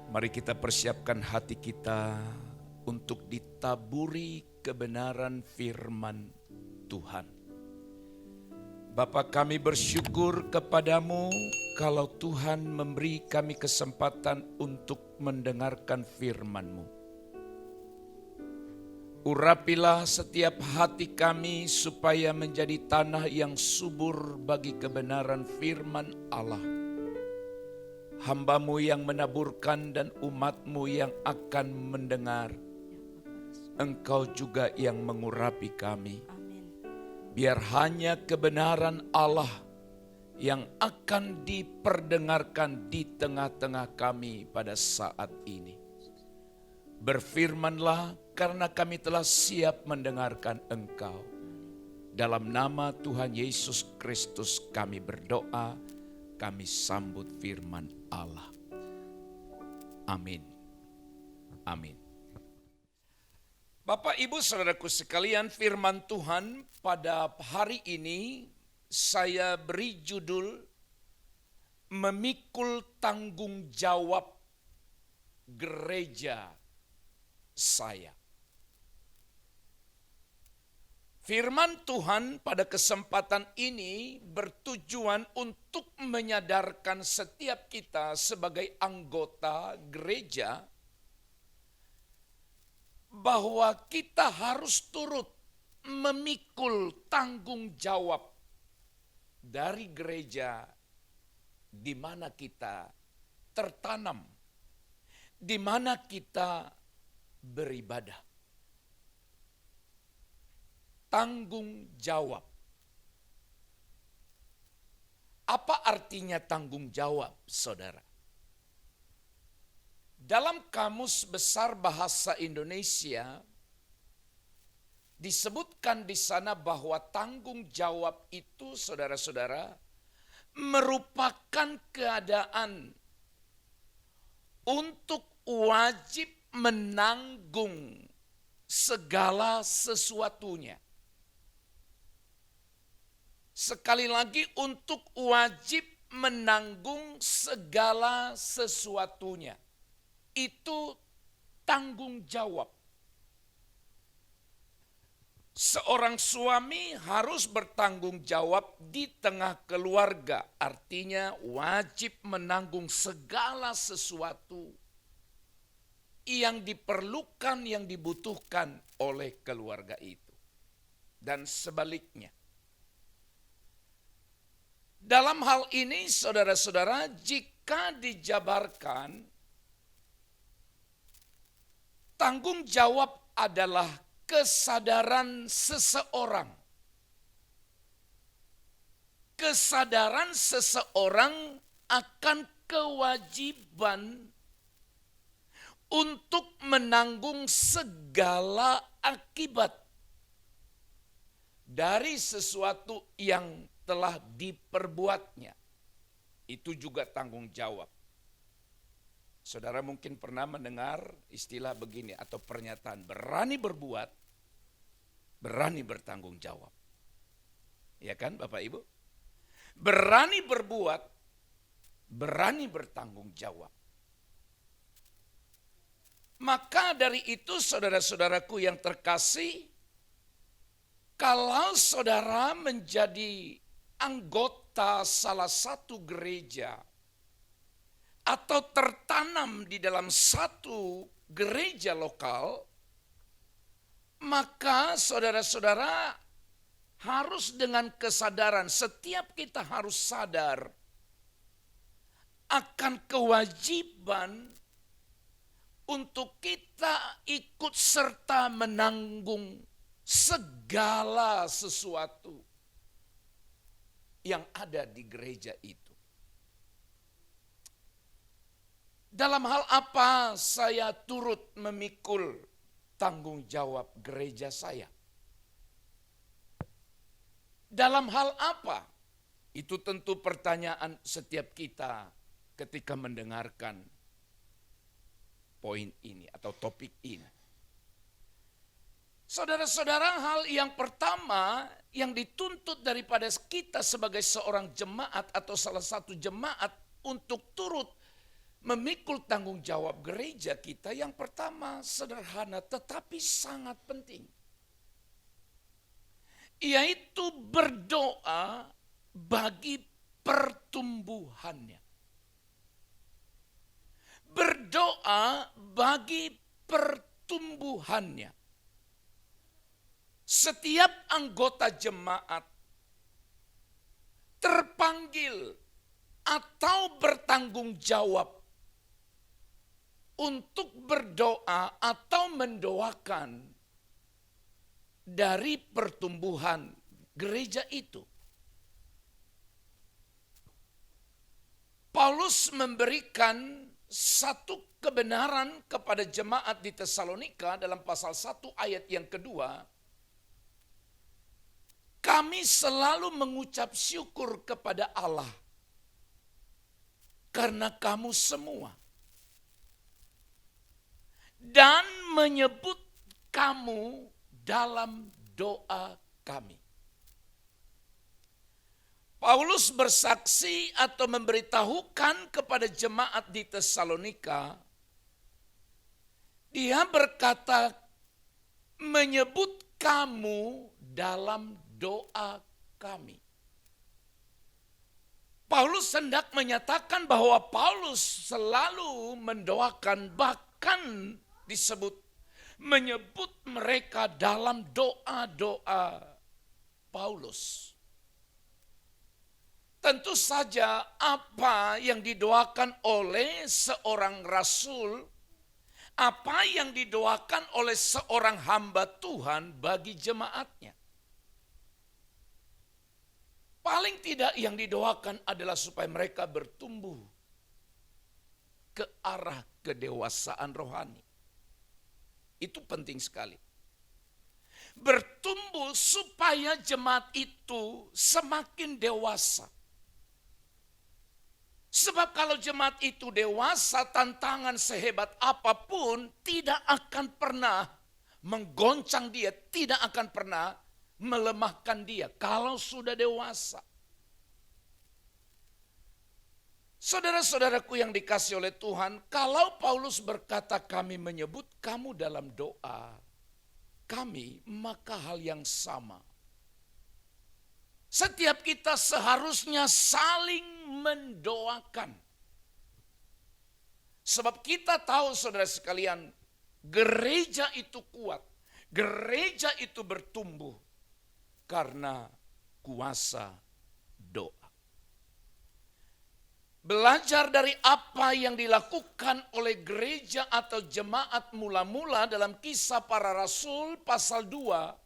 Mari kita persiapkan hati kita untuk ditaburi kebenaran firman Tuhan. Bapa, kami bersyukur kepadamu kalau Tuhan memberi kami kesempatan untuk mendengarkan firman-Mu. Urapilah setiap hati kami supaya menjadi tanah yang subur bagi kebenaran firman Allah. Hamba-Mu yang menaburkan dan umat-Mu yang akan mendengar. Engkau juga yang mengurapi kami. Biar hanya kebenaran Allah yang akan diperdengarkan di tengah-tengah kami pada saat ini. Berfirmanlah karena kami telah siap mendengarkan Engkau. Dalam nama Tuhan Yesus Kristus kami berdoa, kami sambut firman Allah. Amin. Amin. Bapak, Ibu, Saudaraku sekalian, firman Tuhan pada hari ini saya beri judul Memikul Tanggung Jawab Gereja Saya. Firman Tuhan pada kesempatan ini bertujuan untuk menyadarkan setiap kita sebagai anggota gereja bahwa kita harus turut memikul tanggung jawab dari gereja di mana kita tertanam, di mana kita beribadah. Tanggung jawab. Apa artinya tanggung jawab, saudara? Dalam Kamus Besar Bahasa Indonesia disebutkan di sana bahwa tanggung jawab itu, saudara-saudara, merupakan keadaan untuk wajib menanggung segala sesuatunya. Sekali lagi, untuk wajib menanggung segala sesuatunya. Itu tanggung jawab. Seorang suami harus bertanggung jawab di tengah keluarga. Artinya wajib menanggung segala sesuatu yang diperlukan, yang dibutuhkan oleh keluarga itu. Dan sebaliknya. Dalam hal ini, saudara-saudara, jika dijabarkan, tanggung jawab adalah kesadaran seseorang. Kesadaran seseorang akan kewajiban untuk menanggung segala akibat dari sesuatu yang telah diperbuatnya. Itu juga tanggung jawab. Saudara mungkin pernah mendengar istilah begini atau pernyataan, berani berbuat, berani bertanggung jawab. Ya kan Bapak Ibu? Berani berbuat, berani bertanggung jawab. Maka dari itu saudara-saudaraku yang terkasih, kalau saudara menjadi anggota salah satu gereja atau tertanam di dalam satu gereja lokal, maka saudara-saudara harus dengan kesadaran, setiap kita harus sadar akan kewajiban untuk kita ikut serta menanggung segala sesuatu yang ada di gereja itu. Dalam hal apa saya turut memikul tanggung jawab gereja saya? Dalam hal apa? Itu tentu pertanyaan setiap kita ketika mendengarkan poin ini atau topik ini. Saudara-saudara, hal yang pertama yang dituntut daripada kita sebagai seorang jemaat atau salah satu jemaat untuk turut memikul tanggung jawab gereja kita yang pertama sederhana tetapi sangat penting. Yaitu berdoa bagi pertumbuhannya. Berdoa bagi pertumbuhannya. Setiap anggota jemaat terpanggil atau bertanggung jawab untuk berdoa atau mendoakan dari pertumbuhan gereja itu. Paulus memberikan satu kebenaran kepada jemaat di Tesalonika dalam pasal 1 ayat yang kedua. Kami selalu mengucap syukur kepada Allah karena kamu semua. Dan menyebut kamu dalam doa kami. Paulus bersaksi atau memberitahukan kepada jemaat di Tesalonika. Dia berkata, menyebut kamu dalam doa kami. Paulus hendak menyatakan bahwa Paulus selalu mendoakan, bahkan disebut menyebut mereka dalam doa-doa Paulus. Tentu saja apa yang didoakan oleh seorang rasul, apa yang didoakan oleh seorang hamba Tuhan bagi jemaatnya. Paling tidak yang didoakan adalah supaya mereka bertumbuh ke arah kedewasaan rohani. Itu penting sekali. Bertumbuh supaya jemaat itu semakin dewasa. Sebab kalau jemaat itu dewasa, tantangan sehebat apapun tidak akan pernah menggoncang dia, tidak akan pernah melemahkan dia kalau sudah dewasa. Saudara-saudaraku yang dikasih oleh Tuhan, kalau Paulus berkata kami menyebut kamu dalam doa kami, maka hal yang sama. Setiap kita seharusnya saling mendoakan. Sebab kita tahu saudara sekalian, gereja itu kuat. Gereja itu bertumbuh karena kuasa doa. Belajar dari apa yang dilakukan oleh gereja atau jemaat mula-mula dalam Kisah Para Rasul pasal 2.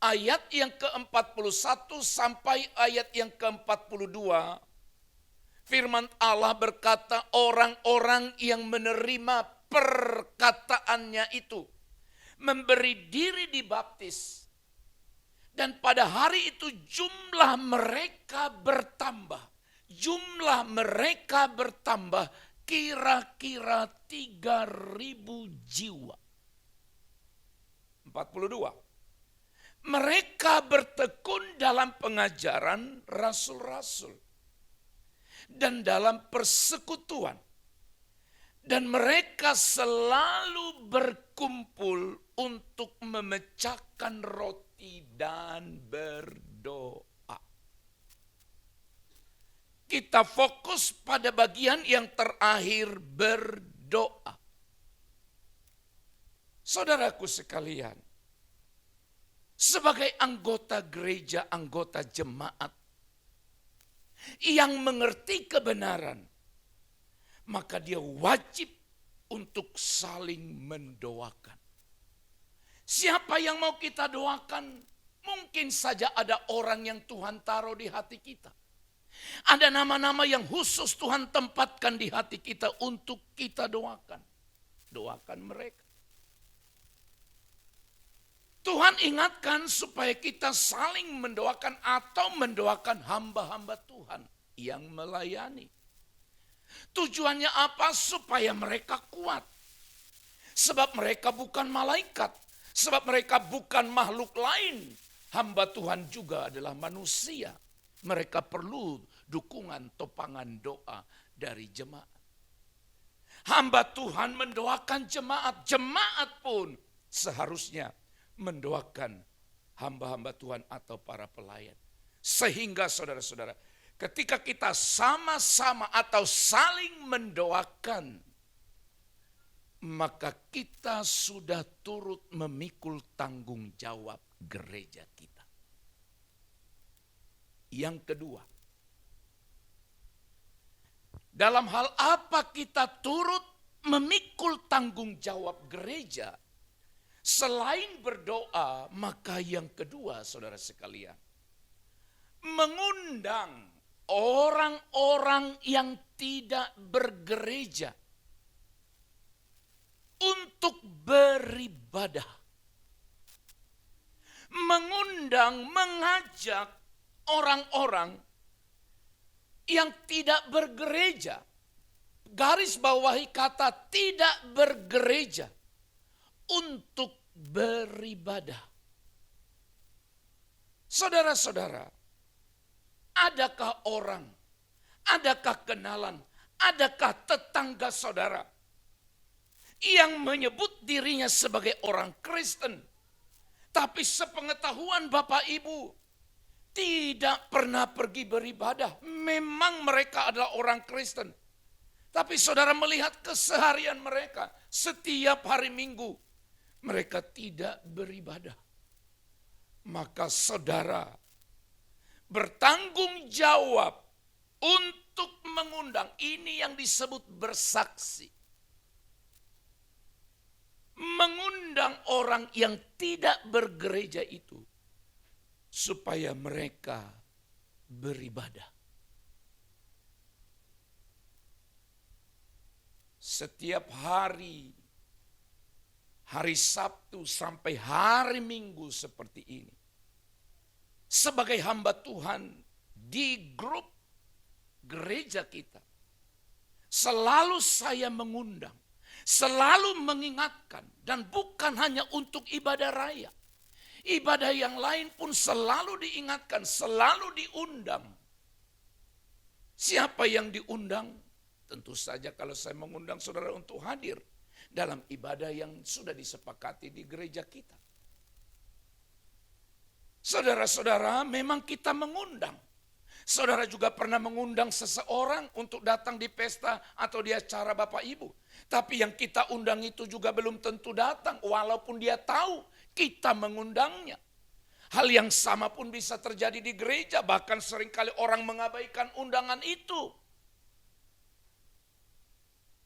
Ayat yang ke-41 sampai ayat yang ke-42. Firman Allah berkata, orang-orang yang menerima perkataannya itu memberi diri dibaptis. Dan pada hari itu jumlah mereka bertambah. Jumlah mereka bertambah kira-kira 3.000 jiwa. 42. Mereka bertekun dalam pengajaran rasul-rasul dan dalam persekutuan. Dan mereka selalu berkumpul untuk memecahkan roti dan berdoa. Kita fokus pada bagian yang terakhir, berdoa. Saudaraku sekalian, sebagai anggota gereja, anggota jemaat yang mengerti kebenaran, maka dia wajib untuk saling mendoakan. Siapa yang mau kita doakan? Mungkin saja ada orang yang Tuhan taruh di hati kita. Ada nama-nama yang khusus Tuhan tempatkan di hati kita untuk kita doakan. Doakan mereka. Tuhan ingatkan supaya kita saling mendoakan atau mendoakan hamba-hamba Tuhan yang melayani. Tujuannya apa? Supaya mereka kuat. Sebab mereka bukan malaikat. Sebab mereka bukan makhluk lain. Hamba Tuhan juga adalah manusia. Mereka perlu dukungan, topangan doa dari jemaat. Hamba Tuhan mendoakan jemaat, jemaat pun seharusnya mendoakan hamba-hamba Tuhan atau para pelayan. Sehingga saudara-saudara, ketika kita sama-sama atau saling mendoakan, maka kita sudah turut memikul tanggung jawab gereja kita. Yang kedua, dalam hal apa kita turut memikul tanggung jawab gereja? Selain berdoa, maka yang kedua saudara sekalian, mengundang orang-orang yang tidak bergereja untuk beribadah. Mengundang, mengajak orang-orang yang tidak bergereja. Garis bawahi kata tidak bergereja untuk beribadah. Saudara-saudara, adakah orang, adakah kenalan, adakah tetangga saudara yang menyebut dirinya sebagai orang Kristen, tapi sepengetahuan Bapak Ibu tidak pernah pergi beribadah? Memang mereka adalah orang Kristen, tapi saudara melihat keseharian mereka setiap hari Minggu mereka tidak beribadah. Maka saudara bertanggung jawab untuk mengundang, ini yang disebut bersaksi. Mengundang orang yang tidak bergereja itu supaya mereka beribadah. Setiap hari, hari Sabtu sampai hari Minggu seperti ini, sebagai hamba Tuhan di grup gereja kita, selalu saya mengundang, selalu mengingatkan, dan bukan hanya untuk ibadah raya. Ibadah yang lain pun selalu diingatkan, selalu diundang. Siapa yang diundang? Tentu saja kalau saya mengundang saudara untuk hadir dalam ibadah yang sudah disepakati di gereja kita. Saudara-saudara, memang kita mengundang. Saudara juga pernah mengundang seseorang untuk datang di pesta atau di acara Bapak Ibu. Tapi yang kita undang itu juga belum tentu datang, walaupun dia tahu kita mengundangnya. Hal yang sama pun bisa terjadi di gereja, bahkan seringkali orang mengabaikan undangan itu.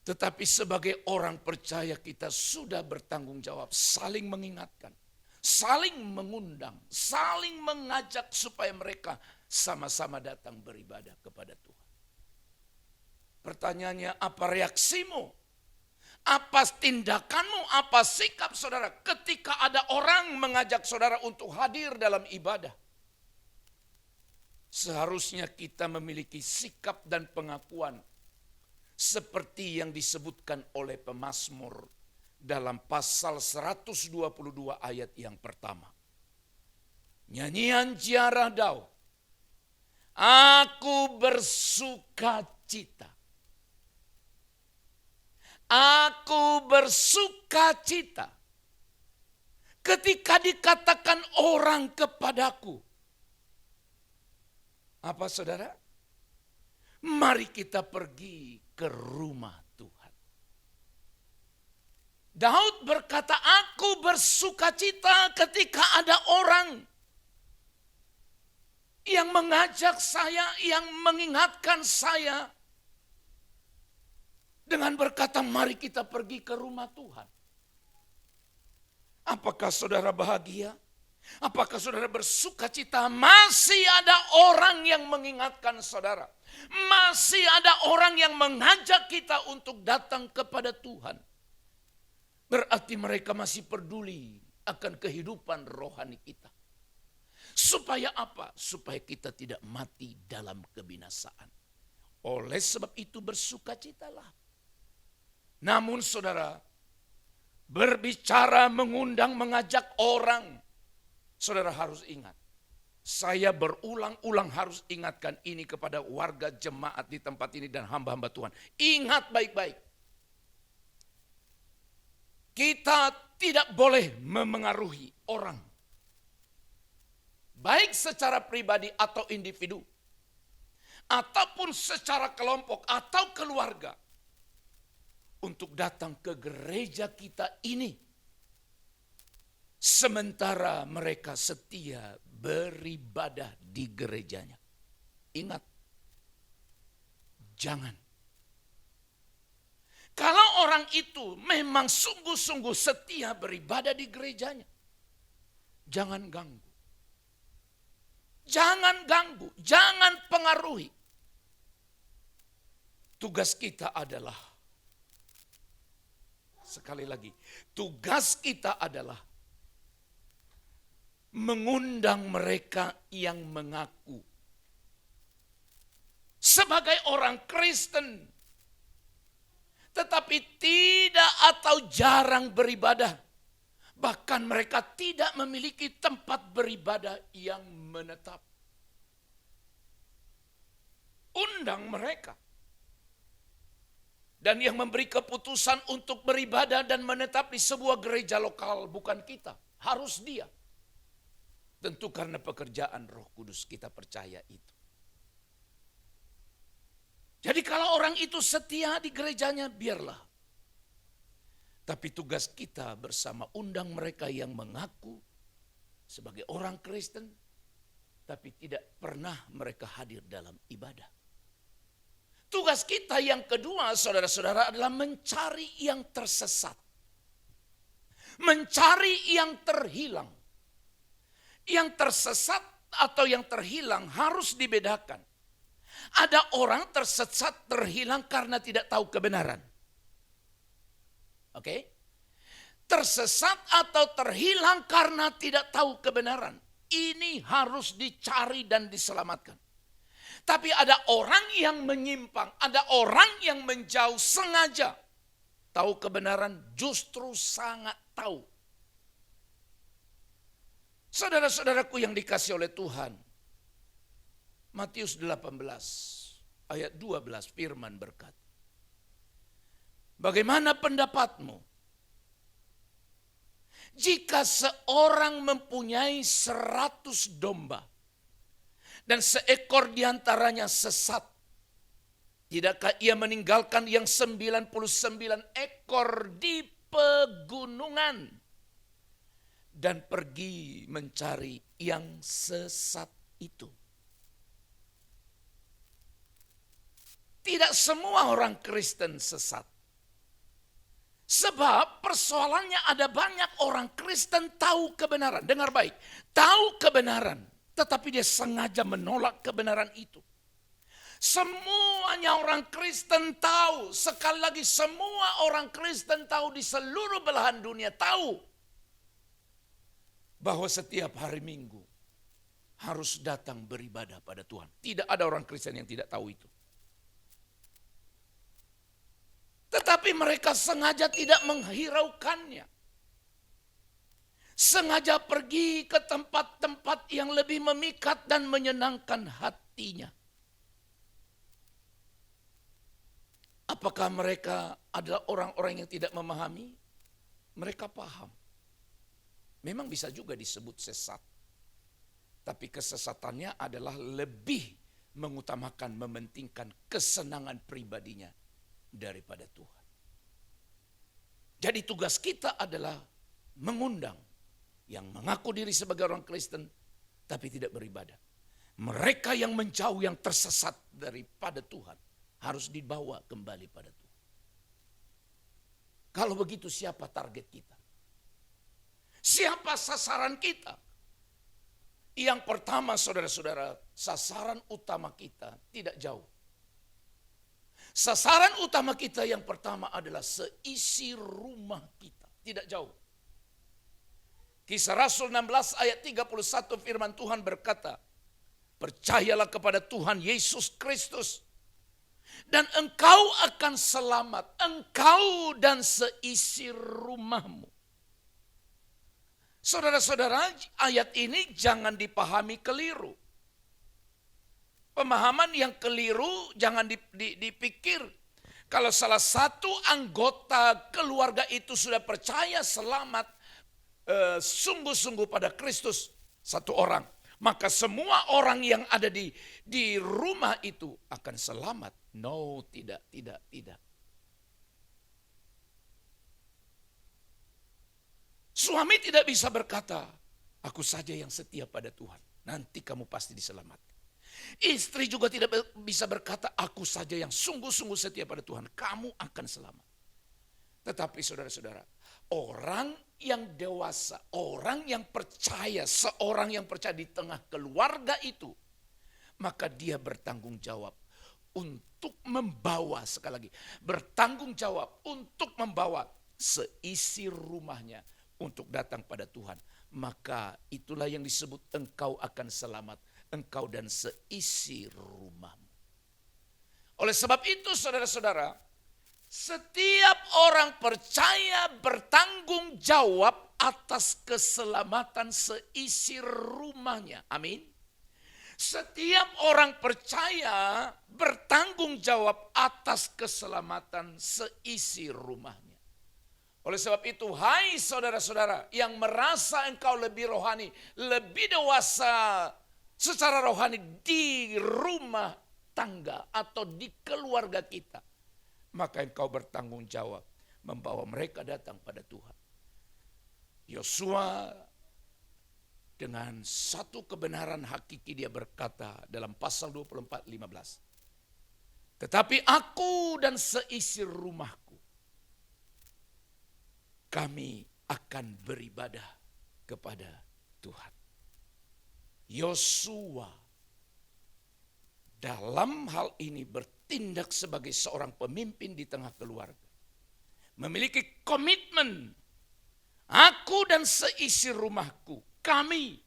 Tetapi sebagai orang percaya kita sudah bertanggung jawab, saling mengingatkan, saling mengundang, saling mengajak supaya mereka sama-sama datang beribadah kepada Tuhan. Pertanyaannya, apa reaksimu? Apa tindakanmu, apa sikap saudara ketika ada orang mengajak saudara untuk hadir dalam ibadah? Seharusnya kita memiliki sikap dan pengakuan seperti yang disebutkan oleh pemazmur dalam pasal 122 ayat yang pertama. Nyanyian ziarah Daud, aku bersuka cita. Aku bersuka cita ketika dikatakan orang kepadaku. Apa saudara? Mari kita pergi ke rumah Tuhan. Daud berkata, aku bersuka cita ketika ada orang yang mengajak saya, yang mengingatkan saya, dengan berkata, mari kita pergi ke rumah Tuhan. Apakah saudara bahagia? Apakah saudara bersuka cita? Masih ada orang yang mengingatkan saudara. Masih ada orang yang mengajak kita untuk datang kepada Tuhan. Berarti mereka masih peduli akan kehidupan rohani kita. Supaya apa? Supaya kita tidak mati dalam kebinasaan. Oleh sebab itu bersukacitalah. Namun saudara, berbicara, mengundang, mengajak orang, saudara harus ingat, Saya berulang-ulang harus ingatkan ini kepada warga jemaat di tempat ini dan hamba-hamba Tuhan. Ingat baik-baik. Kita tidak boleh memengaruhi orang. Baik secara pribadi atau individu. Ataupun secara kelompok atau keluarga. Untuk datang ke gereja kita ini. Sementara mereka setia beribadah di gerejanya. Ingat, jangan. Kalau orang itu memang sungguh-sungguh setia beribadah di gerejanya, jangan ganggu. Jangan ganggu, jangan pengaruhi. Tugas kita adalah, sekali lagi, tugas kita adalah mengundang mereka yang mengaku sebagai orang Kristen, tetapi tidak atau jarang beribadah. Bahkan mereka tidak memiliki tempat beribadah yang menetap. Undang mereka. Dan yang memberi keputusan untuk beribadah dan menetap di sebuah gereja lokal bukan kita, harus dia. Tentu karena pekerjaan Roh Kudus kita percaya itu. Jadi kalau orang itu setia di gerejanya, biarlah. Tapi tugas kita bersama undang mereka yang mengaku sebagai orang Kristen, tapi tidak pernah mereka hadir dalam ibadah. Tugas kita yang kedua, saudara-saudara, adalah mencari yang tersesat. Mencari yang terhilang. Yang tersesat atau yang terhilang harus dibedakan. Ada orang tersesat terhilang karena tidak tahu kebenaran. Oke? Tersesat atau terhilang karena tidak tahu kebenaran. Ini harus dicari dan diselamatkan. Tapi ada orang yang menyimpang, ada orang yang menjauh sengaja. Tahu kebenaran, justru sangat tahu. Saudara-saudaraku yang dikasih oleh Tuhan, Matius 18 ayat 12 firman berkata, bagaimana pendapatmu? Jika seorang mempunyai 100 domba dan seekor diantaranya sesat, tidakkah ia meninggalkan yang 99 ekor di pegunungan dan pergi mencari yang sesat itu? Tidak semua orang Kristen sesat. Sebab persoalannya ada banyak orang Kristen tahu kebenaran. Dengar baik, tahu kebenaran, tetapi dia sengaja menolak kebenaran itu. Semuanya orang Kristen tahu, sekali lagi semua orang Kristen tahu di seluruh belahan dunia tahu bahwa setiap hari Minggu harus datang beribadah pada Tuhan. Tidak ada orang Kristen yang tidak tahu itu. Tetapi mereka sengaja tidak menghiraukannya. Sengaja pergi ke tempat-tempat yang lebih memikat dan menyenangkan hatinya. Apakah mereka adalah orang-orang yang tidak memahami? Mereka paham. Memang bisa juga disebut sesat. Tapi kesesatannya adalah lebih mengutamakan, mementingkan kesenangan pribadinya daripada Tuhan. Jadi tugas kita adalah mengundang yang mengaku diri sebagai orang Kristen tapi tidak beribadah. Mereka yang menjauh, yang tersesat daripada Tuhan harus dibawa kembali pada Tuhan. Kalau begitu siapa target kita? Siapa sasaran kita? Yang pertama saudara-saudara, sasaran utama kita tidak jauh. Sasaran utama kita yang pertama adalah seisi rumah kita. Tidak jauh. Kisah Rasul 16 ayat 31 firman Tuhan berkata, percayalah kepada Tuhan Yesus Kristus dan engkau akan selamat, engkau dan seisi rumahmu. Saudara-saudara, ayat ini jangan dipahami keliru. Pemahaman yang keliru jangan dipikir. Kalau salah satu anggota keluarga itu sudah percaya selamat, sungguh-sungguh pada Kristus, satu orang, maka semua orang yang ada di rumah itu akan selamat. No, tidak. Suami tidak bisa berkata, aku saja yang setia pada Tuhan, nanti kamu pasti diselamatkan. Istri juga tidak bisa berkata, aku saja yang sungguh-sungguh setia pada Tuhan, kamu akan selamat. Tetapi saudara-saudara, orang yang dewasa, orang yang percaya, seorang yang percaya di tengah keluarga itu, maka dia bertanggung jawab untuk membawa, sekali lagi, bertanggung jawab untuk membawa seisi rumahnya untuk datang pada Tuhan. Maka itulah yang disebut engkau akan selamat, engkau dan seisi rumahmu. Oleh sebab itu saudara-saudara, setiap orang percaya bertanggung jawab atas keselamatan seisi rumahnya. Amin. Setiap orang percaya bertanggung jawab atas keselamatan seisi rumahnya. Oleh sebab itu, hai saudara-saudara yang merasa engkau lebih rohani, lebih dewasa secara rohani di rumah tangga atau di keluarga kita, maka engkau bertanggung jawab membawa mereka datang pada Tuhan. Yosua dengan satu kebenaran hakiki dia berkata dalam pasal 24:15. Tetapi aku dan seisi rumahku, kami akan beribadah kepada Tuhan. Yosua dalam hal ini bertindak sebagai seorang pemimpin di tengah keluarga. Memiliki komitmen, aku dan seisi rumahku, kami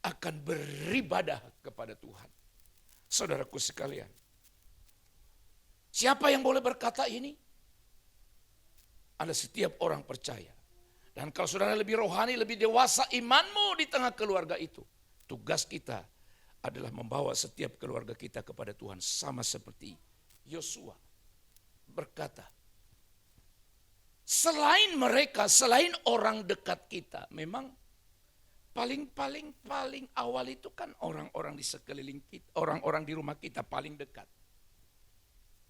akan beribadah kepada Tuhan. Saudaraku sekalian, siapa yang boleh berkata ini? Anda setiap orang percaya. Dan kalau saudara lebih rohani, lebih dewasa imanmu di tengah keluarga itu, tugas kita adalah membawa setiap keluarga kita kepada Tuhan. Sama seperti Yosua berkata, selain mereka, selain orang dekat kita, memang paling awal itu kan orang-orang di sekeliling kita, orang-orang di rumah kita paling dekat.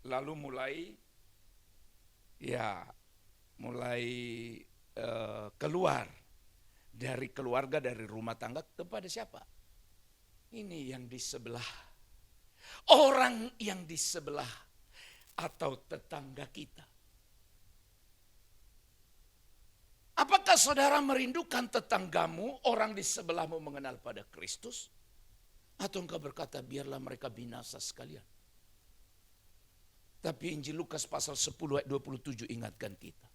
Lalu mulai keluar dari keluarga, dari rumah tangga kepada siapa? Ini yang di sebelah, orang yang di sebelah atau tetangga kita. Apakah saudara merindukan tetanggamu, orang di sebelahmu mengenal pada Kristus? Atau engkau berkata biarlah mereka binasa sekalian? Tapi Injil Lukas pasal 10 ayat 27 ingatkan kita.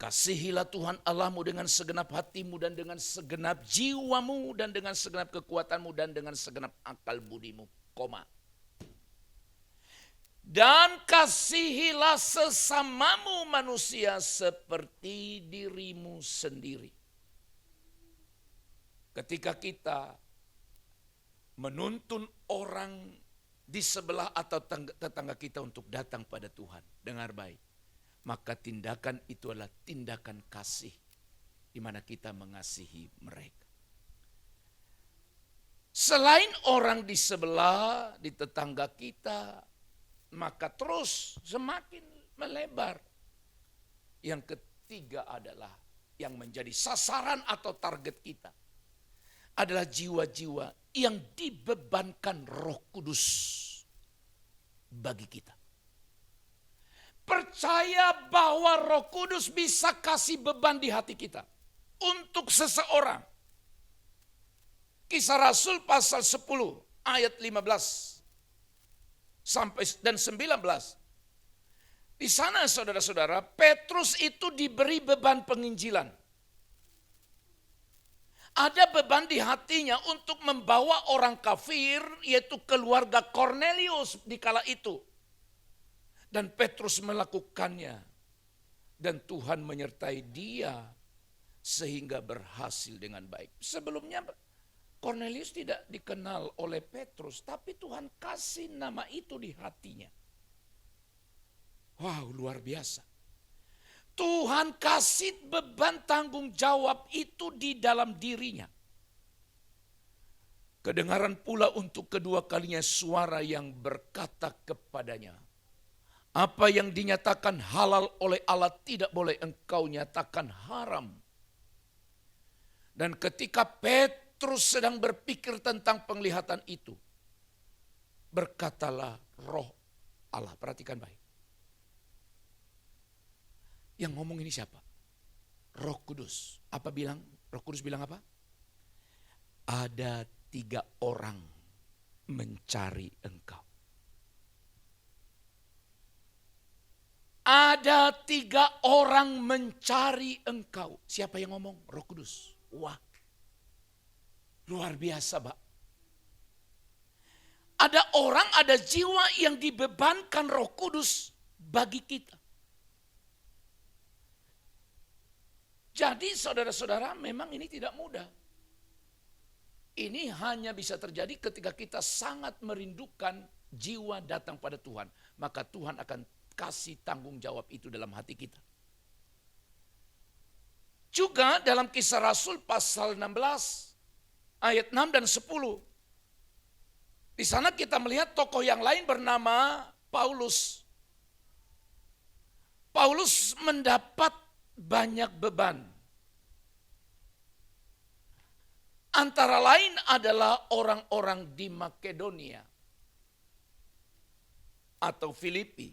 Kasihilah Tuhan Allahmu dengan segenap hatimu dan dengan segenap jiwamu dan dengan segenap kekuatanmu dan dengan segenap akal budimu, dan kasihilah sesamamu manusia seperti dirimu sendiri. Ketika kita menuntun orang di sebelah atau tetangga kita untuk datang pada Tuhan, dengar baik. Maka tindakan itu adalah tindakan kasih, di mana kita mengasihi mereka. Selain orang di sebelah, di tetangga kita, maka terus semakin melebar. Yang ketiga adalah yang menjadi sasaran atau target kita adalah jiwa-jiwa yang dibebankan Roh Kudus bagi kita. Percaya bahwa Roh Kudus bisa kasih beban di hati kita untuk seseorang. Kisah Rasul pasal 10 ayat 15 sampai dan 19. Di sana saudara-saudara, Petrus itu diberi beban penginjilan. Ada beban di hatinya untuk membawa orang kafir, yaitu keluarga Kornelius di kala itu. Dan Petrus melakukannya. Dan Tuhan menyertai dia sehingga berhasil dengan baik. Sebelumnya Cornelius tidak dikenal oleh Petrus, tapi Tuhan kasih nama itu di hatinya. Wow, luar biasa. Tuhan kasih beban tanggung jawab itu di dalam dirinya. Kedengaran pula untuk kedua kalinya suara yang berkata kepadanya, apa yang dinyatakan halal oleh Allah tidak boleh engkau nyatakan haram. Dan ketika Petrus sedang berpikir tentang penglihatan itu, berkatalah Roh Allah. Perhatikan baik. Yang ngomong ini siapa? Roh Kudus. Roh Kudus bilang apa? Ada 3 orang mencari engkau. Ada 3 orang mencari engkau. Siapa yang ngomong? Roh Kudus. Wah, luar biasa, Pak. Ada orang, ada jiwa yang dibebankan Roh Kudus bagi kita. Jadi saudara-saudara, memang ini tidak mudah. Ini hanya bisa terjadi ketika kita sangat merindukan jiwa datang pada Tuhan. Maka Tuhan akan kasih tanggung jawab itu dalam hati kita. Juga dalam Kisah Rasul pasal 16 ayat 6 dan 10. Di sana kita melihat tokoh yang lain bernama Paulus. Paulus mendapat banyak beban. Antara lain adalah orang-orang di Makedonia atau Filipi.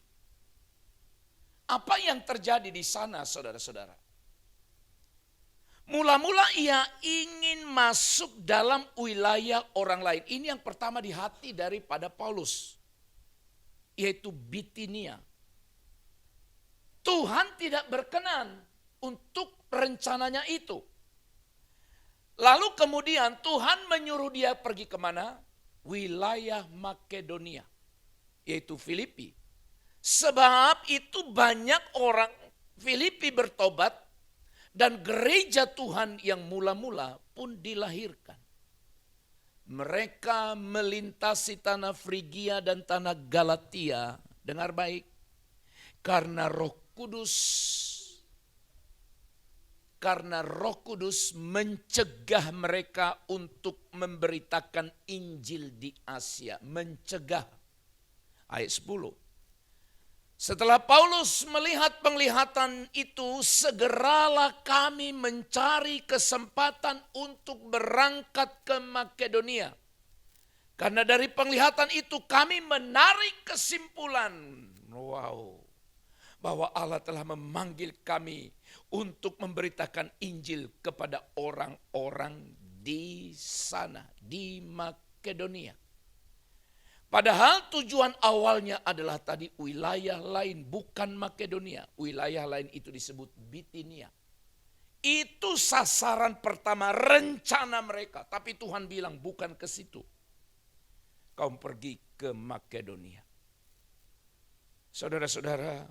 Apa yang terjadi di sana, saudara-saudara? Mula-mula ia ingin masuk dalam wilayah orang lain. Ini yang pertama di hati daripada Paulus, yaitu Bitinia. Tuhan tidak berkenan untuk rencananya itu. Lalu kemudian Tuhan menyuruh dia pergi kemana? Wilayah Makedonia, yaitu Filipi. Sebab itu banyak orang Filipi bertobat dan gereja Tuhan yang mula-mula pun dilahirkan. Mereka melintasi tanah Frigia dan tanah Galatia. Dengar baik. Karena Roh Kudus mencegah mereka untuk memberitakan Injil di Asia. Mencegah. Ayat 10. Setelah Paulus melihat penglihatan itu, segeralah kami mencari kesempatan untuk berangkat ke Makedonia. Karena dari penglihatan itu kami menarik kesimpulan, bahwa Allah telah memanggil kami untuk memberitakan Injil kepada orang-orang di sana, di Makedonia. Padahal tujuan awalnya adalah tadi wilayah lain, bukan Makedonia. Wilayah lain itu disebut Bitinia. Itu sasaran pertama rencana mereka. Tapi Tuhan bilang bukan ke situ. Kau pergi ke Makedonia. Saudara-saudara,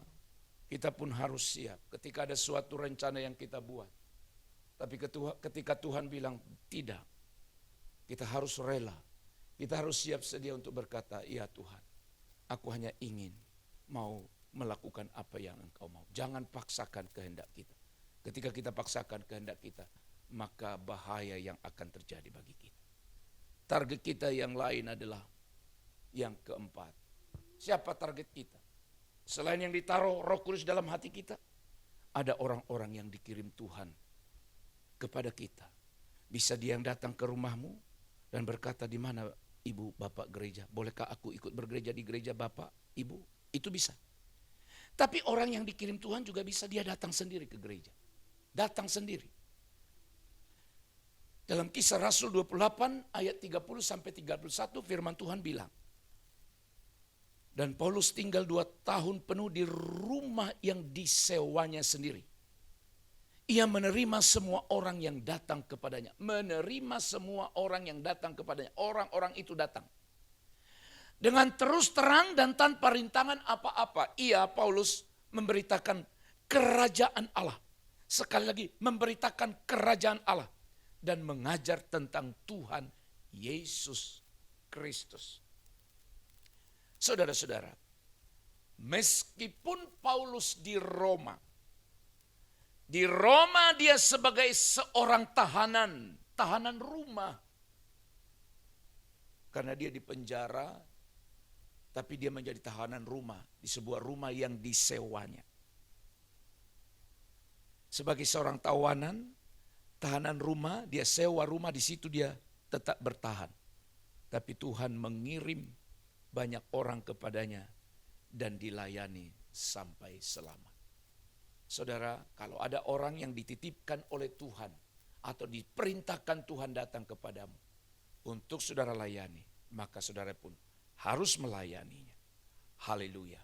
kita pun harus siap ketika ada suatu rencana yang kita buat. Tapi ketika Tuhan bilang tidak, kita harus rela. Kita harus siap sedia untuk berkata, ya Tuhan, aku hanya ingin mau melakukan apa yang Engkau mau. Jangan paksakan kehendak kita. Ketika kita paksakan kehendak kita, maka bahaya yang akan terjadi bagi kita. Target kita yang lain adalah yang keempat. Siapa target kita? Selain yang ditaruh Roh Kudus dalam hati kita, ada orang-orang yang dikirim Tuhan kepada kita. Bisa dia yang datang ke rumahmu dan berkata, di mana ibu bapak gereja? Bolehkah aku ikut bergereja di gereja bapak, ibu? Itu bisa. Tapi orang yang dikirim Tuhan juga bisa dia datang sendiri ke gereja. Datang sendiri. Dalam Kisah Rasul 28 ayat 30 sampai 31 firman Tuhan bilang, dan Paulus tinggal 2 tahun penuh di rumah yang disewanya sendiri. Ia menerima semua orang yang datang kepadanya. Menerima semua orang yang datang kepadanya. Orang-orang itu datang. Dengan terus terang dan tanpa rintangan apa-apa. Ia, Paulus, memberitakan kerajaan Allah. sekali lagi memberitakan kerajaan Allah dan mengajar tentang Tuhan Yesus Kristus. Saudara-saudara, meskipun Paulus di Roma dia sebagai seorang tahanan rumah. Karena dia di penjara, tapi dia menjadi tahanan rumah di sebuah rumah yang disewanya. Sebagai seorang tahanan rumah, dia sewa rumah, di situ dia tetap bertahan. Tapi Tuhan mengirim banyak orang kepadanya dan dilayani sampai selamat. Saudara, kalau ada orang yang dititipkan oleh Tuhan atau diperintahkan Tuhan datang kepadamu untuk saudara layani, maka saudara pun harus melayaninya. Haleluya.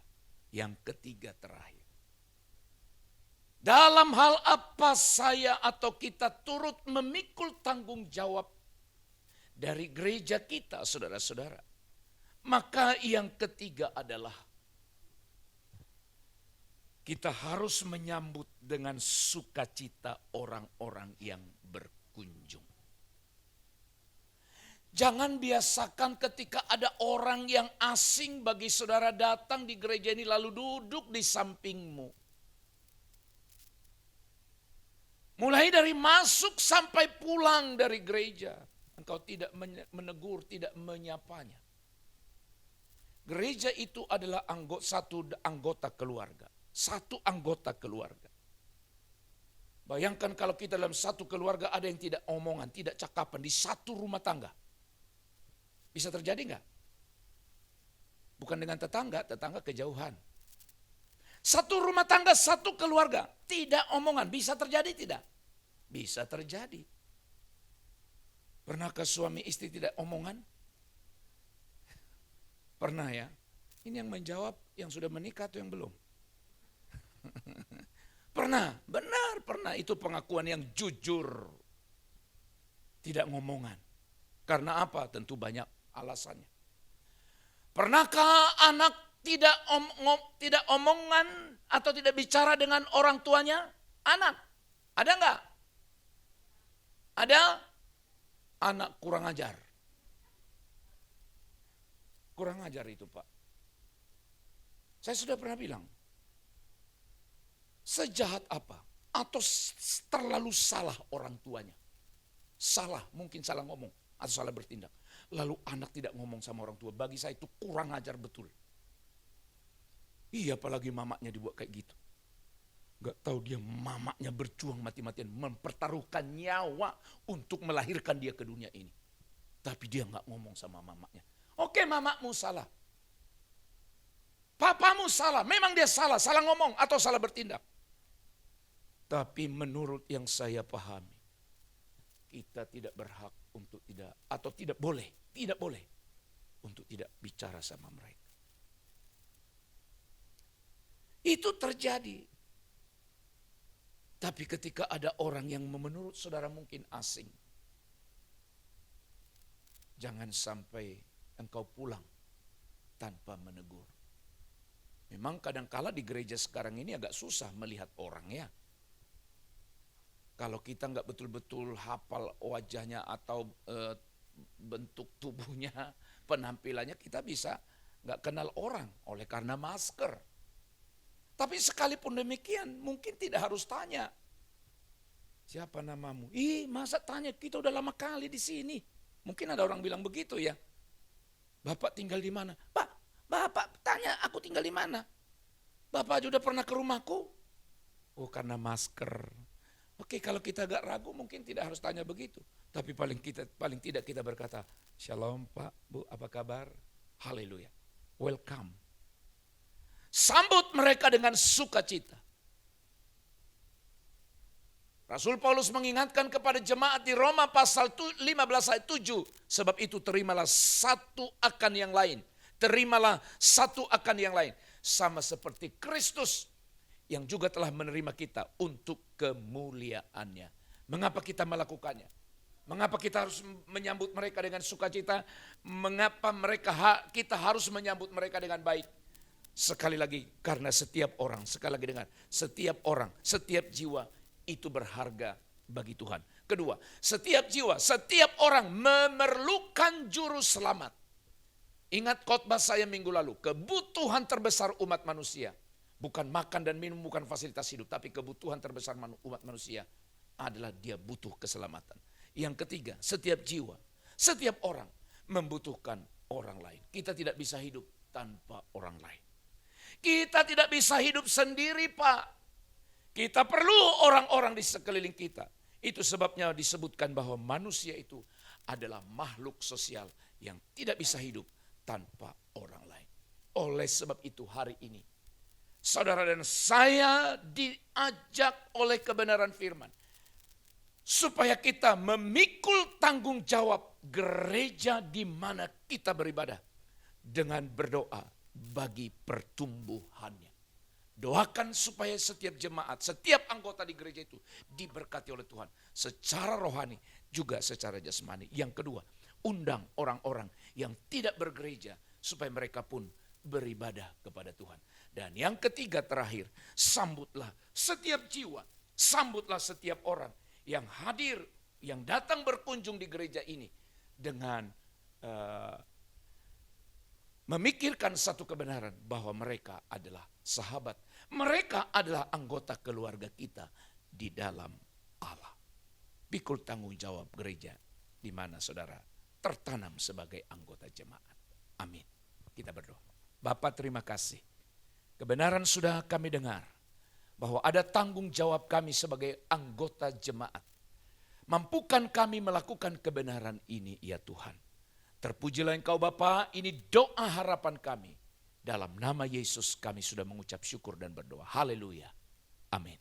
Yang ketiga terakhir. Dalam hal apa saya atau kita turut memikul tanggung jawab dari gereja kita, saudara-saudara. Maka yang ketiga adalah kita harus menyambut dengan sukacita orang-orang yang berkunjung. Jangan biasakan ketika ada orang yang asing bagi saudara datang di gereja ini lalu duduk di sampingmu. Mulai dari masuk sampai pulang dari gereja, engkau tidak menegur, tidak menyapanya. Gereja itu adalah satu anggota keluarga. Satu anggota keluarga. Bayangkan kalau kita dalam satu keluarga ada yang tidak omongan, tidak cakapan di satu rumah tangga. Bisa terjadi enggak? Bukan dengan tetangga kejauhan. Satu rumah tangga, satu keluarga, tidak omongan. Bisa terjadi tidak? Bisa terjadi. Pernahkah suami istri tidak omongan? Pernah ya? Ini yang menjawab yang sudah menikah atau yang belum? Pernah, benar pernah. Itu pengakuan yang jujur. Tidak ngomongan. Karena apa? Tentu banyak alasannya. Pernahkah anak tidak omongan atau tidak bicara dengan orang tuanya? Anak, ada enggak? Ada? Anak kurang ajar. Kurang ajar itu, Pak. Saya sudah pernah bilang, sejahat apa atau terlalu salah orang tuanya. Salah, mungkin salah ngomong atau salah bertindak. Lalu anak tidak ngomong sama orang tua. Bagi saya itu kurang ajar betul. Iya, apalagi mamanya dibuat kayak gitu. Gak tahu dia mamanya berjuang mati-matian. Mempertaruhkan nyawa untuk melahirkan dia ke dunia ini. Tapi dia gak ngomong sama mamanya. Oke, mamamu salah. Papamu salah. Memang dia salah. Salah ngomong atau salah bertindak. Tapi menurut yang saya pahami. Kita tidak berhak untuk tidak, atau tidak boleh untuk tidak bicara sama mereka. Itu terjadi. Tapi ketika ada orang yang menurut saudara mungkin asing, jangan sampai engkau pulang tanpa menegur. Memang kadangkala di gereja sekarang ini agak susah melihat orang ya. Kalau kita nggak betul-betul hafal wajahnya atau bentuk tubuhnya, penampilannya, kita bisa nggak kenal orang oleh karena masker. Tapi sekalipun demikian, mungkin tidak harus tanya. Siapa namamu? Masa tanya, kita udah lama kali di sini. Mungkin ada orang bilang begitu ya. Bapak tinggal di mana? Pak, Bapak tanya aku tinggal di mana? Bapak aja udah pernah ke rumahku? Oh, karena masker. Oke, kalau kita agak ragu mungkin tidak harus tanya begitu. Tapi paling tidak kita berkata, Shalom Pak, Bu, apa kabar? Haleluya. Welcome. Sambut mereka dengan sukacita. Rasul Paulus mengingatkan kepada jemaat di Roma pasal 15 ayat 7. Sebab itu terimalah satu akan yang lain. Terimalah satu akan yang lain. Sama seperti Kristus yang juga telah menerima kita untuk kemuliaannya. Mengapa kita melakukannya? Mengapa kita harus menyambut mereka dengan sukacita? Mengapa kita harus menyambut mereka dengan baik? Sekali lagi, karena setiap orang, setiap jiwa itu berharga bagi Tuhan. Kedua, setiap jiwa, setiap orang memerlukan juru selamat. Ingat khotbah saya minggu lalu, kebutuhan terbesar umat manusia. Bukan makan dan minum, bukan fasilitas hidup. Tapi kebutuhan terbesar umat manusia adalah dia butuh keselamatan. Yang ketiga, setiap jiwa, setiap orang membutuhkan orang lain. Kita tidak bisa hidup tanpa orang lain. Kita tidak bisa hidup sendiri, Pak. Kita perlu orang-orang di sekeliling kita. Itu sebabnya disebutkan bahwa manusia itu adalah makhluk sosial yang tidak bisa hidup tanpa orang lain. Oleh sebab itu hari ini, saudara dan saya diajak oleh kebenaran firman, supaya kita memikul tanggung jawab gereja di mana kita beribadah dengan berdoa bagi pertumbuhannya. Doakan supaya setiap jemaat, setiap anggota di gereja itu diberkati oleh Tuhan secara rohani juga secara jasmani. Yang kedua, undang orang-orang yang tidak bergereja supaya mereka pun beribadah kepada Tuhan. Dan yang ketiga terakhir, sambutlah setiap jiwa, sambutlah setiap orang yang hadir, yang datang berkunjung di gereja ini dengan memikirkan satu kebenaran bahwa mereka adalah sahabat. Mereka adalah anggota keluarga kita di dalam Allah. Pikul tanggung jawab gereja di mana saudara tertanam sebagai anggota jemaat. Amin. Kita berdoa. Bapa, terima kasih. Kebenaran sudah kami dengar bahwa ada tanggung jawab kami sebagai anggota jemaat. Mampukan kami melakukan kebenaran ini ya Tuhan. Terpujilah Engkau Bapa, ini doa harapan kami. Dalam nama Yesus kami sudah mengucap syukur dan berdoa. Haleluya. Amin.